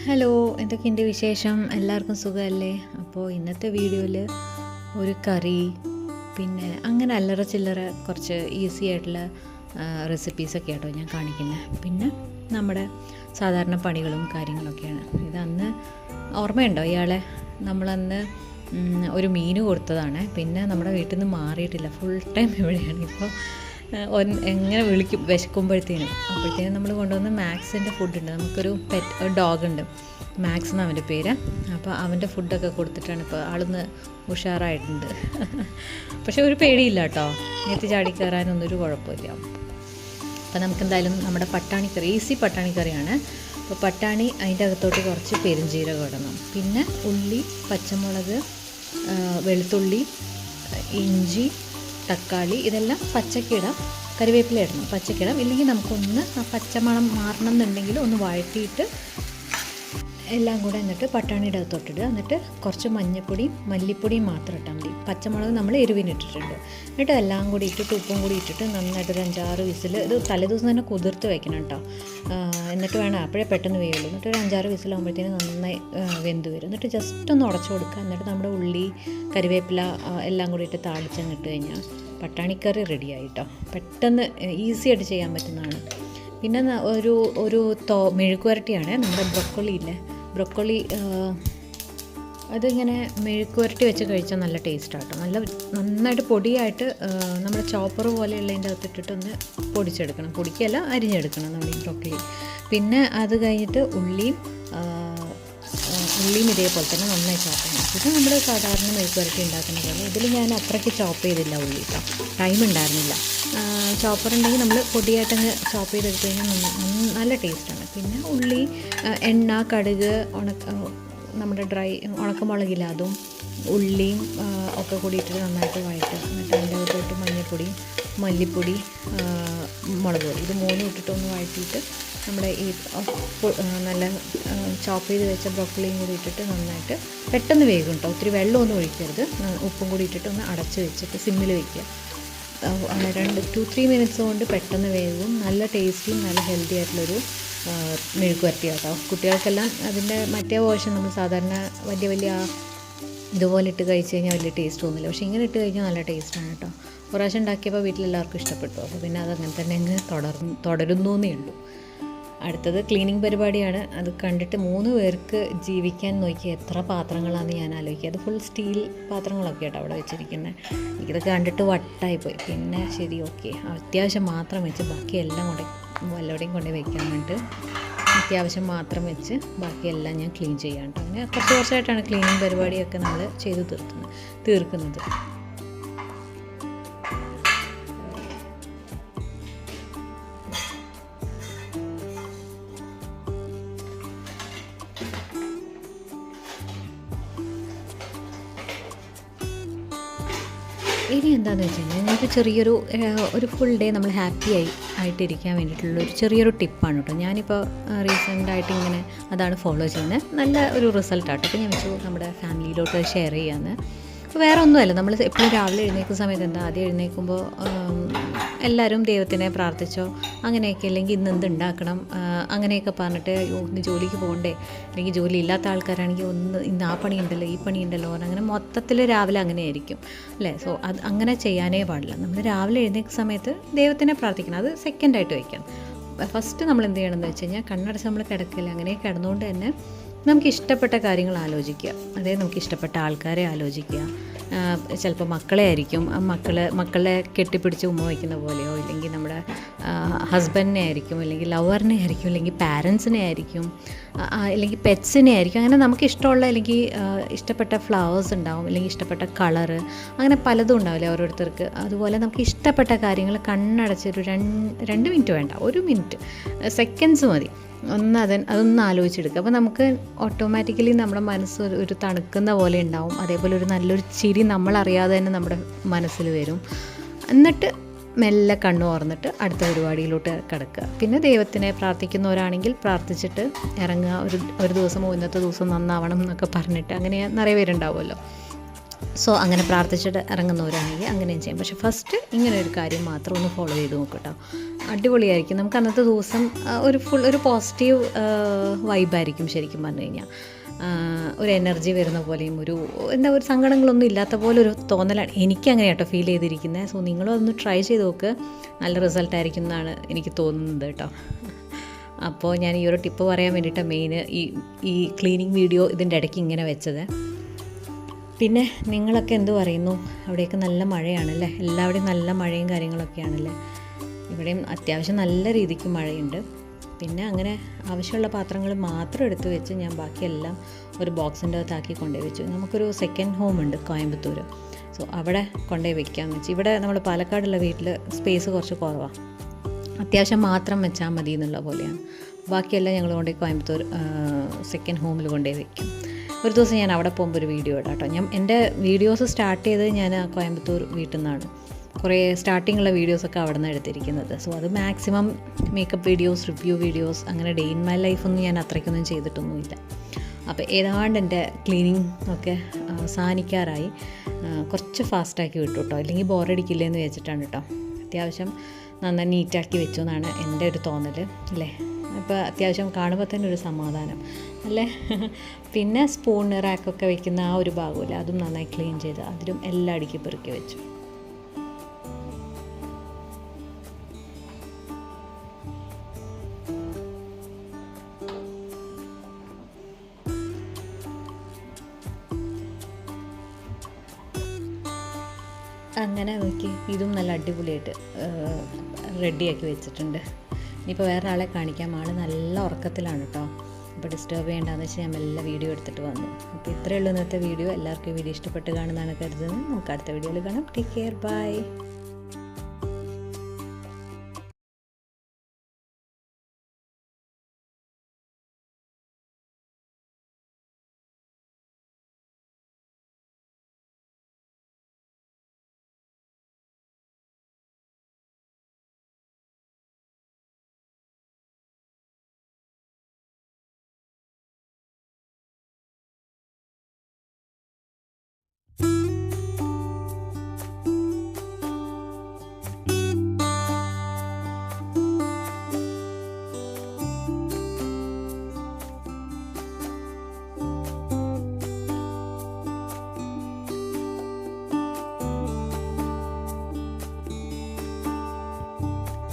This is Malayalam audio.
ഹലോ, എന്തൊക്കെയുണ്ട് വിശേഷം? എല്ലാവർക്കും സുഖമല്ലേ? അപ്പോൾ ഇന്നത്തെ വീഡിയോയിൽ ഒരു കറി, പിന്നെ അങ്ങനെ അല്ലറ ചില്ലറ കുറച്ച് ഈസി ആയിട്ടുള്ള റെസിപ്പീസൊക്കെ ആട്ടോ ഞാൻ കാണിക്കുന്നത്. പിന്നെ നമ്മുടെ സാധാരണ പണികളും കാര്യങ്ങളൊക്കെയാണ്. ഇതന്ന് ഓർമ്മയുണ്ടോ ഇയാളെ? നമ്മളന്ന് ഒരു മീൻ കൊടുത്തതാണ്. പിന്നെ നമ്മുടെ വീട്ടിൽ നിന്ന് മാറിയിട്ടില്ല, ഫുൾ ടൈം ഇവിടെയാണ്. ഇപ്പോൾ എങ്ങനെ വിളിക്കും വിശക്കുമ്പോഴത്തേനും. അപ്പോഴത്തേനും നമ്മൾ കൊണ്ടുവന്ന് മാക്സിൻ്റെ ഫുഡുണ്ട്. നമുക്കൊരു ഒരു ഡോഗുണ്ട്, മാക്സ് എന്ന് അവൻ്റെ പേര്. അപ്പോൾ അവൻ്റെ ഫുഡൊക്കെ കൊടുത്തിട്ടാണ് ഇപ്പോൾ ആളൊന്ന് ഉഷാറായിട്ടുണ്ട്. പക്ഷെ ഒരു പേടിയില്ല കേട്ടോ, നേരത്തെ ചാടി കയറാനൊന്നൊരു കുഴപ്പമില്ല. അപ്പോൾ നമുക്കെന്തായാലും നമ്മുടെ പട്ടാണിക്കറി, ഈസി പട്ടാണിക്കറിയാണ്. അപ്പോൾ പട്ടാണി, അതിൻ്റെ അകത്തോട്ട് കുറച്ച് പെരുംജീരകം ഇടണം. പിന്നെ ഉള്ളി, പച്ചമുളക്, വെളുത്തുള്ളി, ഇഞ്ചി, തക്കാളി, ഇതെല്ലാം പച്ചക്കിടാം. കറിവേപ്പില ഇടണം, പച്ചക്കിടാം. ഇല്ലെങ്കിൽ നമുക്കൊന്ന് പച്ചമണം മാറണം എന്നുണ്ടെങ്കിൽ ഒന്ന് വഴറ്റിയിട്ട് എല്ലാം കൂടെ എന്നിട്ട് പട്ടാണിയുടെ അകത്തോട്ടിടുക. എന്നിട്ട് കുറച്ച് മഞ്ഞൾപ്പൊടിയും മല്ലിപ്പൊടിയും മാത്രം ഇട്ടാൽ മതി. പച്ചമുളക് നമ്മൾ എരിവിനിട്ടിട്ടുണ്ട്. എന്നിട്ട് എല്ലാം കൂടി ഇട്ടിട്ട് ഉപ്പും കൂടി ഇട്ടിട്ട് നന്നായിട്ട് ഒരു 5-6 വിസിൽ, ഇത് തലേദിവസം തന്നെ കുതിർത്ത് വയ്ക്കണം കേട്ടോ. എന്നിട്ട് വേണം, അപ്പോഴേ പെട്ടെന്ന് വേവുള്ളൂ. എന്നിട്ട് ഒരു 5-6 വിസിലാകുമ്പോഴത്തേനും നന്നായി വെന്ത് വരും. എന്നിട്ട് ജസ്റ്റ് ഒന്ന് ഉടച്ചു കൊടുക്കുക. എന്നിട്ട് നമ്മുടെ ഉള്ളി, കരിവേപ്പില എല്ലാം കൂടി ഇട്ട് താളിച്ചങ്ങിട്ട് കഴിഞ്ഞാൽ പട്ടാണിക്കറി റെഡിയായി കേട്ടോ. പെട്ടെന്ന് ഈസി ആയിട്ട് ചെയ്യാൻ പറ്റുന്നതാണ്. പിന്നെ ഒരു മെഴുക്കുവരട്ടിയാണ്. നമ്മുടെ ബ്രൊക്കോളി ഇല്ലേ, ബ്രൊക്കോളി, അതിങ്ങനെ മെഴുക്കുവരട്ടി വെച്ച് കഴിച്ചാൽ നല്ല ടേസ്റ്റാണ് കേട്ടോ. നന്നായിട്ട് പൊടിയായിട്ട് നമ്മുടെ ചോപ്പർ പോലെയുള്ളതിൻ്റെ അകത്തിട്ടിട്ടൊന്ന് പൊടിച്ചെടുക്കണം. പൊടിക്കല്ല, അരിഞ്ഞെടുക്കണം നമ്മൾ ഈ ബ്രൊക്കോളി. പിന്നെ അത് കഴിഞ്ഞിട്ട് ഉള്ളിയും ഇതേപോലെ തന്നെ നന്നായി ചോപ്പ് ചെയ്യണം. ഇത് നമ്മൾ സാധാരണ മെഴുക്കുവരട്ടി ഉണ്ടാക്കുന്ന പോലെ. ഇതിൽ ഞാൻ അത്രയ്ക്ക് ചോപ്പ് ചെയ്തില്ല ഉള്ളി കേട്ടോ, ടൈം ഉണ്ടായിരുന്നില്ല. ചോപ്പർ ഉണ്ടെങ്കിൽ നമ്മൾ പൊടിയായിട്ടങ്ങ് ചോപ്പ് ചെയ്തെടുത്ത് കഴിഞ്ഞാൽ നല്ല ടേസ്റ്റാണ്. പിന്നെ ഉള്ളി, എണ്ണ, കടുക്, നമ്മുടെ ഉണക്കമുളകില്ല, അതും ഉള്ളിയും ഒക്കെ കൂടിയിട്ടിട്ട് നന്നായിട്ട് വഴറ്റുക. എന്നിട്ട് അതിൻ്റെ അകത്തോട്ട് മഞ്ഞൾപ്പൊടി, മല്ലിപ്പൊടി, മുളക് പൊടി, ഇത് മൂന്നും ഇട്ടിട്ടൊന്ന് വഴറ്റിയിട്ട് നമ്മുടെ ഈ നല്ല ചോപ്പ് ചെയ്ത് വെച്ച ബ്രോക്കോളിയും കൂടി ഇട്ടിട്ട് നന്നായിട്ട് പെട്ടെന്ന് വേകും കേട്ടോ. ഒത്തിരി വെള്ളമൊന്നും ഒഴിക്കരുത്. ഉപ്പും കൂടി ഇട്ടിട്ട് ഒന്ന് അടച്ച് വെച്ചിട്ട് സിമ്മിൽ വയ്ക്കുക. 2-3 മിനിറ്റ്സ് കൊണ്ട് പെട്ടെന്ന് വേകും. നല്ല ടേസ്റ്റിയും നല്ല ഹെൽത്തി ആയിട്ടുള്ളൊരു മെഴുക്കുവരട്ടി കേട്ടോ. കുട്ടികൾക്കെല്ലാം അതിൻ്റെ മറ്റേ വേർഷൻ നമ്മൾ സാധാരണ വലിയ ഇതുപോലെ ഇട്ട് കഴിച്ച് കഴിഞ്ഞാൽ വലിയ ടേസ്റ്റ് തോന്നില്ല. പക്ഷേ ഇങ്ങനെ ഇട്ട് കഴിഞ്ഞാൽ നല്ല ടേസ്റ്റാണ് കേട്ടോ. ഒരു പ്രാവശ്യം ഉണ്ടാക്കിയപ്പോൾ വീട്ടിലെല്ലാവർക്കും ഇഷ്ടപ്പെട്ടു. അപ്പോൾ പിന്നെ അതങ്ങനെ തന്നെ അങ്ങ് തുടരുന്നു എന്നേ ഉള്ളൂ. അടുത്തത് ക്ലീനിങ് പരിപാടിയാണ്. അത് കണ്ടിട്ട് 3 പേർക്ക് ജീവിക്കാൻ നോക്കിയാൽ എത്ര പാത്രങ്ങളാണെന്ന് ഞാൻ ആലോചിക്കുക. അത് ഫുൾ സ്റ്റീൽ പാത്രങ്ങളൊക്കെ ആട്ടോ അവിടെ വെച്ചിരിക്കുന്നത്. എനിക്കിത് കണ്ടിട്ട് വട്ടായിപ്പോയി. പിന്നെ ശരി, ഓക്കെ, അത്യാവശ്യം മാത്രം വെച്ച് ബാക്കിയെല്ലാം വല്ലവിടെയും കൊണ്ട് വയ്ക്കാൻ വേണ്ടിയിട്ട് അത്യാവശ്യം മാത്രം വെച്ച് ബാക്കിയെല്ലാം ഞാൻ ക്ലീൻ ചെയ്യാം കേട്ടോ. അങ്ങനെ കുറച്ചായിട്ടാണ് ക്ലീനിങ് പരിപാടിയൊക്കെ നമ്മൾ ചെയ്ത് തീർക്കുന്നത്. ഇനി എന്താണെന്ന് വെച്ച് കഴിഞ്ഞാൽ ഞങ്ങൾക്ക് ഒരു ഫുൾ ഡേ നമ്മൾ ആയിട്ടിരിക്കാൻ വേണ്ടിയിട്ടുള്ള ഒരു ചെറിയൊരു ടിപ്പാണ് കേട്ടോ. ഞാനിപ്പോൾ റീസെൻ്റായിട്ട് ഇങ്ങനെ അതാണ് ഫോളോ ചെയ്യുന്നത്. നല്ല ഒരു റിസൾട്ടാട്ടോ. അപ്പോൾ ഞാൻ വെച്ചു നമ്മുടെ ഫാമിലിയിലോട്ട് ഷെയർ ചെയ്യാമെന്ന്. അപ്പോൾ വേറെ ഒന്നുമല്ല, നമ്മൾ എപ്പോഴും രാവിലെ എഴുന്നേൽക്കുന്ന സമയത്ത് ആദ്യം എഴുന്നേൽക്കുമ്പോൾ എല്ലാവരും ദൈവത്തിനെ പ്രാർത്ഥിച്ചോ അങ്ങനെയൊക്കെ, അല്ലെങ്കിൽ ഇന്ന് എന്ത് ഉണ്ടാക്കണം അങ്ങനെയൊക്കെ പറഞ്ഞിട്ട് ഇന്ന് ജോലിക്ക് പോകണ്ടേ, അല്ലെങ്കിൽ ജോലി ഇല്ലാത്ത ആൾക്കാരാണെങ്കിൽ ഇന്ന് ആ പണിയുണ്ടല്ലോ ഈ പണിയുണ്ടല്ലോ അങ്ങനെ മൊത്തത്തിൽ രാവിലെ അങ്ങനെ ആയിരിക്കും അല്ലേ. സോ അത് അങ്ങനെ ചെയ്യാനേ പാടില്ല. നമ്മൾ രാവിലെ എഴുന്നേൽക്കുന്ന സമയത്ത് ദൈവത്തിനെ പ്രാർത്ഥിക്കണം. അത് സെക്കൻഡായിട്ട് വയ്ക്കണം. ഫസ്റ്റ് നമ്മൾ എന്ത് ചെയ്യണമെന്ന് വെച്ച് കഴിഞ്ഞാൽ കണ്ണടച്ച് നമ്മൾ കിടക്കില്ല. അങ്ങനെ കിടന്നുകൊണ്ട് തന്നെ നമുക്ക് ഇഷ്ടപ്പെട്ട കാര്യങ്ങൾ ആലോചിക്കുക. അതായത് നമുക്ക് ഇഷ്ടപ്പെട്ട ആൾക്കാരെ ആലോചിക്കുക. ചിലപ്പോൾ മക്കളെ ആയിരിക്കും, മക്കളെ കെട്ടിപ്പിടിച്ച് ഉമ്മ വയ്ക്കുന്ന പോലെയോ, ഇല്ലെങ്കിൽ നമ്മുടെ ഹസ്ബൻഡിനെ ആയിരിക്കും, അല്ലെങ്കിൽ ലവറിനെ ആയിരിക്കും, അല്ലെങ്കിൽ പാരൻസിനെ ആയിരിക്കും, അല്ലെങ്കിൽ പെറ്റ്സിനെ ആയിരിക്കും. അങ്ങനെ നമുക്ക് ഇഷ്ടമുള്ള, അല്ലെങ്കിൽ ഇഷ്ടപ്പെട്ട ഫ്ലവേഴ്സ് ഉണ്ടാവും, അല്ലെങ്കിൽ ഇഷ്ടപ്പെട്ട കളറ്, അങ്ങനെ പലതും ഉണ്ടാവില്ലേ ഓരോരുത്തർക്ക്. അതുപോലെ നമുക്ക് ഇഷ്ടപ്പെട്ട കാര്യങ്ങൾ കണ്ണടച്ചൊരു 2 മിനിറ്റ് വേണ്ട, 1 മിനിറ്റ്, സെക്കൻഡ്സ് മതി, അതൊന്ന് ആലോചിച്ചെടുക്കുക. അപ്പോൾ നമുക്ക് ഓട്ടോമാറ്റിക്കലി നമ്മുടെ മനസ്സ് ഒരു തണുക്കുന്ന പോലെ ഉണ്ടാവും. അതേപോലെ ഒരു നല്ലൊരു ചിരി നമ്മളറിയാതെ തന്നെ നമ്മുടെ മനസ്സിൽ വരും. എന്നിട്ട് മെല്ലെ കണ്ണു തുറന്നിട്ട് അടുത്ത പരിപാടിയിലോട്ട് കിടക്കുക. പിന്നെ ദൈവത്തിനെ പ്രാർത്ഥിക്കുന്നവരാണെങ്കിൽ പ്രാർത്ഥിച്ചിട്ട് ഇറങ്ങുക. ഒരു ദിവസമോ ഇന്നത്തെ ദിവസം നന്നാവണം എന്നൊക്കെ പറഞ്ഞിട്ട്, അങ്ങനെ നിറയെ പേരുണ്ടാവുമല്ലോ. സോ അങ്ങനെ പ്രാർത്ഥിച്ചിട്ട് ഇറങ്ങുന്നവരാണെങ്കിൽ അങ്ങനെയും ചെയ്യാം. പക്ഷേ ഫസ്റ്റ് ഇങ്ങനെ ഒരു കാര്യം മാത്രം ഒന്ന് ഫോളോ ചെയ്ത് നോക്കുക കേട്ടോ. അടിപൊളിയായിരിക്കും. നമുക്ക് അന്നത്തെ ദിവസം ഒരു പോസിറ്റീവ് വൈബായിരിക്കും ശരിക്കും പറഞ്ഞു കഴിഞ്ഞാൽ. ഒരു എനർജി വരുന്ന പോലെയും ഒരു സങ്കടങ്ങളൊന്നും ഇല്ലാത്ത പോലെ ഒരു തോന്നലാണ് എനിക്കങ്ങനെ കേട്ടോ ഫീൽ ചെയ്തിരിക്കുന്നത്. സോ നിങ്ങളും അതൊന്ന് ട്രൈ ചെയ്ത് നോക്ക്, നല്ല റിസൾട്ടായിരിക്കും എന്നാണ് എനിക്ക് തോന്നുന്നത് കേട്ടോ. അപ്പോൾ ഞാൻ ഈ ഒരു ടിപ്പ് പറയാൻ വേണ്ടിയിട്ടാണ് മെയിൻ ഈ ക്ലീനിങ് വീഡിയോ ഇതിൻ്റെ ഇടയ്ക്ക് ഇങ്ങനെ വെച്ചത്. പിന്നെ നിങ്ങളൊക്കെ എന്ത് പറയുന്നു? അവിടെയൊക്കെ നല്ല മഴയാണല്ലേ? എല്ലാവിടെയും നല്ല മഴയും കാര്യങ്ങളൊക്കെയാണല്ലേ? ഇവിടെയും അത്യാവശ്യം നല്ല രീതിക്ക് മഴയുണ്ട്. പിന്നെ അങ്ങനെ ആവശ്യമുള്ള പാത്രങ്ങൾ മാത്രം എടുത്ത് വെച്ച് ഞാൻ ബാക്കിയെല്ലാം ഒരു ബോക്സിൻ്റെ അകത്താക്കി കൊണ്ടുപോയി വെച്ചു. നമുക്കൊരു സെക്കൻഡ് ഹോം ഉണ്ട് കോയമ്പത്തൂർ. സോ അവിടെ കൊണ്ടുപോയി വെക്കാമെന്ന് വെച്ച്. ഇവിടെ നമ്മൾ പാലക്കാടുള്ള വീട്ടിൽ സ്പേസ് കുറച്ച് കുറവാണ്, അത്യാവശ്യം മാത്രം വെച്ചാൽ മതി എന്നുള്ള പോലെയാണ്. ബാക്കിയെല്ലാം ഞങ്ങൾ കൊണ്ടുപോയി കോയമ്പത്തൂർ സെക്കൻഡ് ഹോമിൽ കൊണ്ടുപോയി വെക്കും. ഒരു ദിവസം ഞാൻ അവിടെ പോകുമ്പോൾ ഒരു വീഡിയോ ഇടാം കേട്ടോ. എൻ്റെ വീഡിയോസ് സ്റ്റാർട്ട് ചെയ്തത് ഞാൻ കോയമ്പത്തൂർ വീട്ടിൽ നിന്നാണ്. കുറേ സ്റ്റാർട്ടിങ്ങുള്ള വീഡിയോസൊക്കെ അവിടെ നിന്ന് എടുത്തിരിക്കുന്നത്. സോ അത് maximum makeup videos, review videos, അങ്ങനെ ഡേ ഇൻ മൈ ലൈഫൊന്നും ഞാൻ അത്രയ്ക്കൊന്നും ചെയ്തിട്ടൊന്നുമില്ല. അപ്പോൾ ഏതാണ്ട് എൻ്റെ ക്ലീനിങ് ഒക്കെ അവസാനിക്കാറായി. കുറച്ച് ഫാസ്റ്റാക്കി വിട്ടു കേട്ടോ, അല്ലെങ്കിൽ ബോറടിക്കില്ലെന്ന് വെച്ചിട്ടാണ് കേട്ടോ. അത്യാവശ്യം നന്നായി നീറ്റാക്കി വെച്ചു എന്നാണ് എൻ്റെ ഒരു തോന്നൽ അല്ലേ. അപ്പോൾ അത്യാവശ്യം കാണുമ്പോൾ തന്നെ ഒരു സമാധാനം അല്ലേ. പിന്നെ സ്പൂൺ റാക്കൊക്കെ വെക്കുന്ന ആ ഒരു ഭാഗമില്ല, അതും നന്നായി ക്ലീൻ ചെയ്ത് അതിലും എല്ലാം അടുക്കി പെറുക്കി വെച്ചു. അങ്ങനെ നോക്കി ഇതും നല്ല അടിപൊളിയായിട്ട് റെഡിയാക്കി വെച്ചിട്ടുണ്ട്. ഇനിയിപ്പോൾ വേറെ ആളെ കാണിക്കാം, ആൾ നല്ല ഉറക്കത്തിലാണ് കേട്ടോ. അപ്പോൾ ഡിസ്റ്റർബ് ചെയ്യേണ്ടതെന്ന് വെച്ചാൽ ഞാൻ എല്ലാ വീഡിയോ എടുത്തിട്ട് വന്നു. അപ്പോൾ ഇത്രയേ ഉള്ളൂ ഇന്നത്തെ വീഡിയോ. എല്ലാവർക്കും വീഡിയോ ഇഷ്ടപ്പെട്ട് കാണുന്നതാണ് കരുതുന്നത്. നമുക്ക് അടുത്ത വീഡിയോയിൽ കാണാം. Take care, by.